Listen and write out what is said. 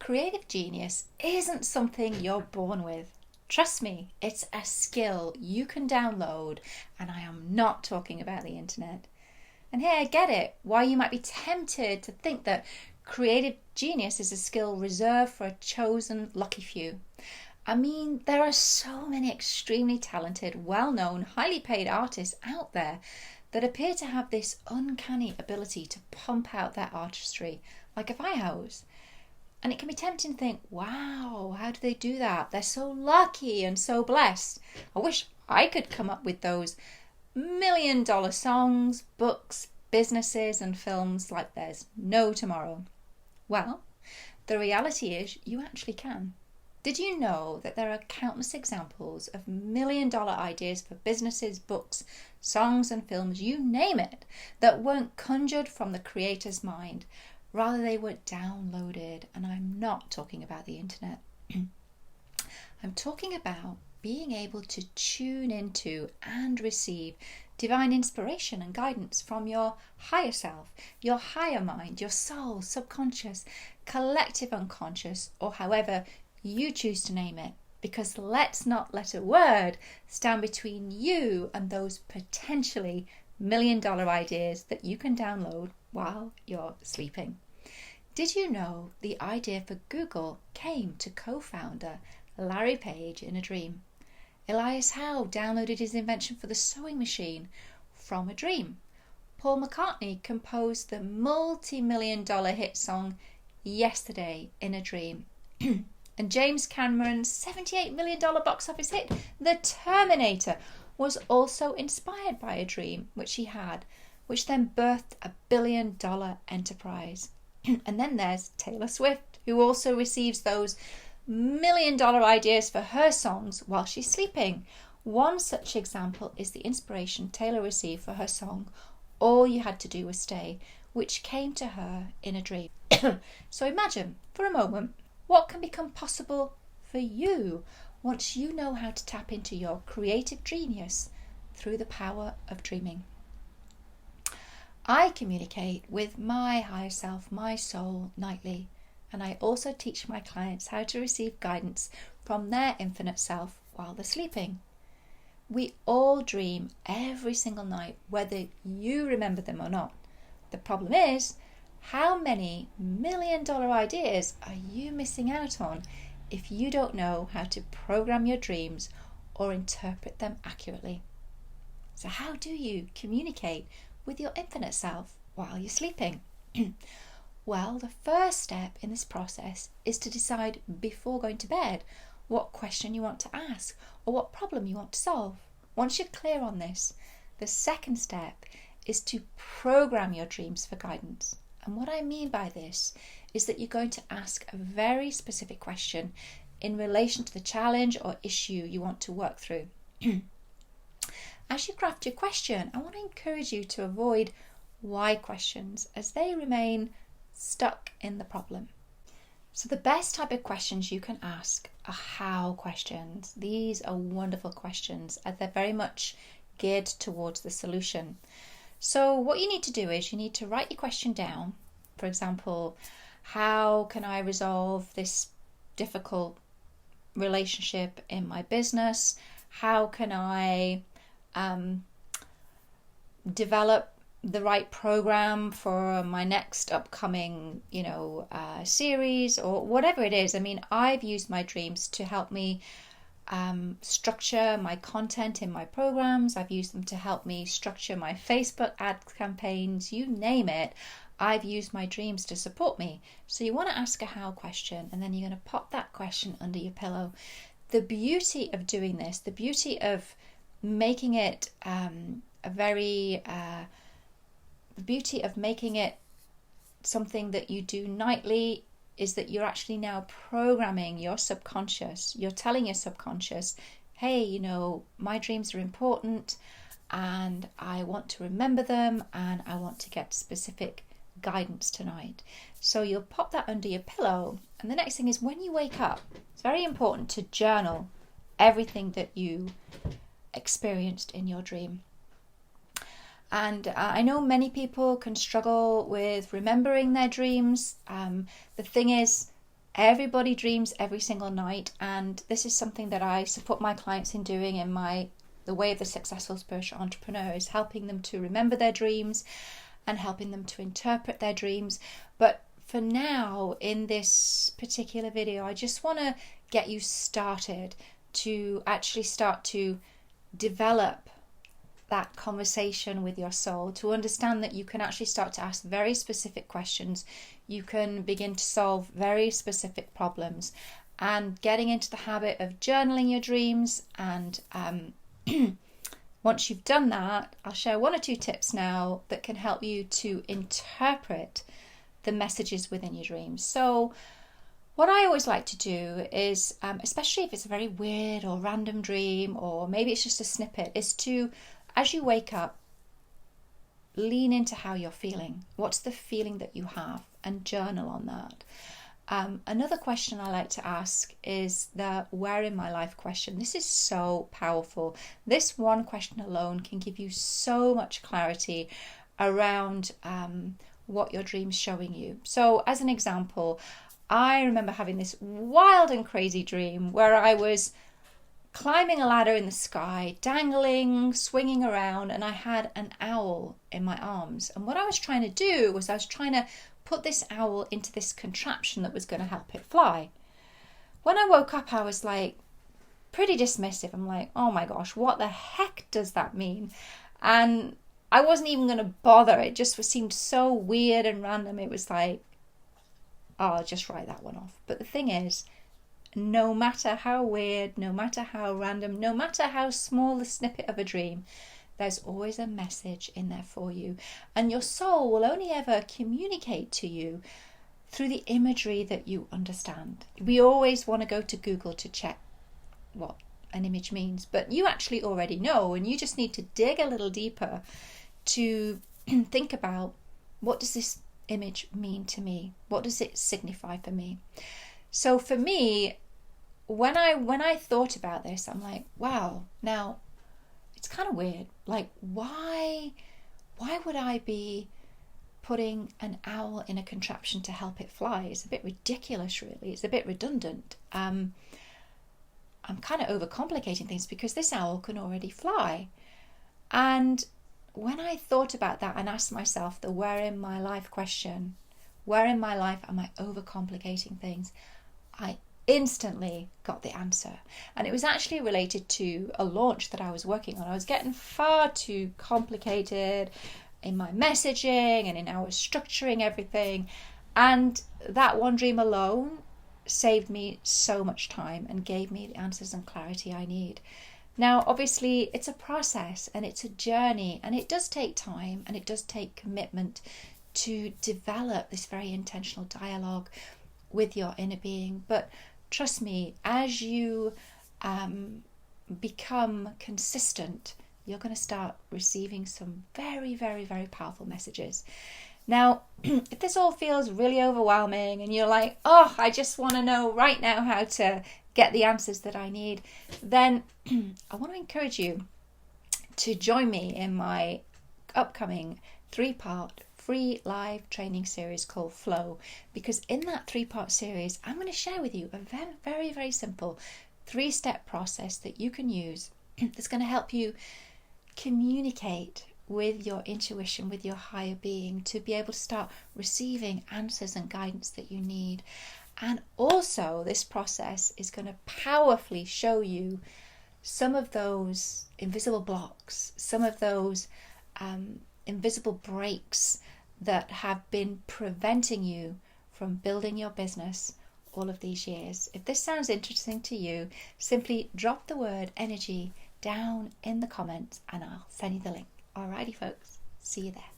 Creative genius isn't something you're born with. Trust me, it's a skill you can download, and I am not talking about the internet. And here, I get it, why you might be tempted to think that creative genius is a skill reserved for a chosen lucky few. I mean, there are so many extremely talented, well-known, highly paid artists out there that appear to have this uncanny ability to pump out their artistry like a fire hose. And it can be tempting to think, wow, how do they do that? They're so lucky and so blessed. I wish I could come up with those $1 million songs, books, businesses and films like there's no tomorrow. Well, the reality is you actually can. Did you know that there are countless examples of $1 million ideas for businesses, books, songs and films, you name it, that weren't conjured from the creator's mind? Rather, they were downloaded, and I'm not talking about the internet. I'm talking about being able to tune into and receive divine inspiration and guidance from your higher self, your higher mind, your soul, subconscious, collective unconscious, or however you choose to name it. Because let's not let a word stand between you and those potentially $1 million ideas that you can download while you're sleeping. Did you know the idea for Google came to co-founder Larry Page in a dream? 𝗖𝗿𝗲𝗁 downloaded his invention for the sewing machine from a dream. Paul McCartney composed the multi-million-dollar hit song Yesterday in a dream. And James Cameron's $78 million box office hit, The Terminator, was also inspired by a dream which he had, which then birthed a billion-dollar enterprise. And then there's Taylor Swift, who also receives those $1 million ideas for her songs while she's sleeping. One such example is the inspiration Taylor received for her song, All You Had to Do Was Stay, which came to her in a dream. So imagine, for a moment, what can become possible for you once you know how to tap into your creative genius through the power of dreaming. I communicate with my higher self, my soul, nightly, and I also teach my clients how to receive guidance from their infinite self while they're sleeping. We all dream every single night, whether you remember them or not. The problem is, how many $1 million ideas are you missing out on if you don't know how to program your dreams or interpret them accurately? So how do you communicate with your infinite self while you're sleeping? Well, the first step in this process is to decide before going to bed what question you want to ask or what problem you want to solve. Once you're clear on this, the second step is to program your dreams for guidance. And what I mean by this is that you're going to ask a very specific question in relation to the challenge or issue you want to work through. As you craft your question, I want to encourage you to avoid why questions, as they remain stuck in the problem. So the best type of questions you can ask are how questions. These are wonderful questions as they're very much geared towards the solution. So what you need to do is you need to write your question down. For example, how can I resolve this difficult relationship in my business? How can I develop the right program for my next upcoming, series or whatever it is? I mean, I've used my dreams to help me structure my content in my programs. I've used them to help me structure my Facebook ad campaigns, you name it. I've used my dreams to support me. So you want to ask a how question, and then you're going to pop that question under your pillow. The beauty of doing this, the beauty of making it the beauty of making it something that you do nightly is that you're actually now programming your subconscious. You're telling your subconscious, hey, my dreams are important and I want to remember them and I want to get specific guidance tonight. So you'll pop that under your pillow, and the next thing is when you wake up, it's very important to journal everything that you experienced in your dream. And I know many people can struggle with remembering their dreams. The thing is, Everybody dreams every single night, and this is something that I support my clients in doing in the way of the successful spiritual entrepreneur, is helping them to remember their dreams and helping them to interpret their dreams. But for now, in this particular video, I just want to get you started to actually start to develop that conversation with your soul, to understand that you can actually start to ask very specific questions. You can begin to solve very specific problems, and getting into the habit of journaling your dreams. And once you've done that, I'll share 1 or 2 tips now that can help you to interpret the messages within your dreams. So what I always like to do is, especially if it's a very weird or random dream, or maybe it's just a snippet, is to, as you wake up, lean into how you're feeling. What's the feeling that you have? And journal on that. Another question I like to ask is the where in my life question. This is so powerful. This one question alone can give you so much clarity around what your dream's showing you. So as an example, I remember having this wild and crazy dream where I was climbing a ladder in the sky, dangling, swinging around, and I had an owl in my arms. And what I was trying to do was I was trying to put this owl into this contraption that was going to help it fly. When I woke up, I was like pretty dismissive. I'm like, oh my gosh, what the heck does that mean? And I wasn't even going to bother. It just seemed so weird and random. It was like, oh, I'll just write that one off. But the thing is, no matter how weird, no matter how random, no matter how small the snippet of a dream, there's always a message in there for you. And your soul will only ever communicate to you through the imagery that you understand. We always want to go to Google to check what an image means, but you actually already know, and you just need to dig a little deeper to think about, what does this image mean to me? What does it signify for me? So for me, when I thought about this, I'm like, wow, now it's kind of weird. Like, why would I be putting an owl in a contraption to help it fly? It's a bit ridiculous, really. It's a bit redundant. I'm kind of overcomplicating things because this owl can already fly. And when I thought about that and asked myself the where in my life question, where in my life am I overcomplicating things, I instantly got the answer. And it was actually related to a launch that I was working on. I was getting far too complicated in my messaging and in how I was structuring everything. And that one dream alone saved me so much time and gave me the answers and clarity I need. Now, obviously, it's a process and it's a journey, and it does take time and it does take commitment to develop this very intentional dialogue with your inner being. But trust me, as you become consistent, you're going to start receiving some very, very, very powerful messages. Now, if this all feels really overwhelming and you're like, oh, I just want to know right now how to get the answers that I need, then I want to encourage you to join me in my upcoming 3-part free live training series called Flow, because in that 3-part series, I'm going to share with you a very, very, very simple 3-step process that you can use that's going to help you communicate with your intuition, with your higher being, to be able to start receiving answers and guidance that you need. And also, this process is going to powerfully show you some of those invisible blocks, some of those invisible breaks that have been preventing you from building your business all of these years. If this sounds interesting to you, simply drop the word energy down in the comments and I'll send you the link. Alrighty, folks, see you there.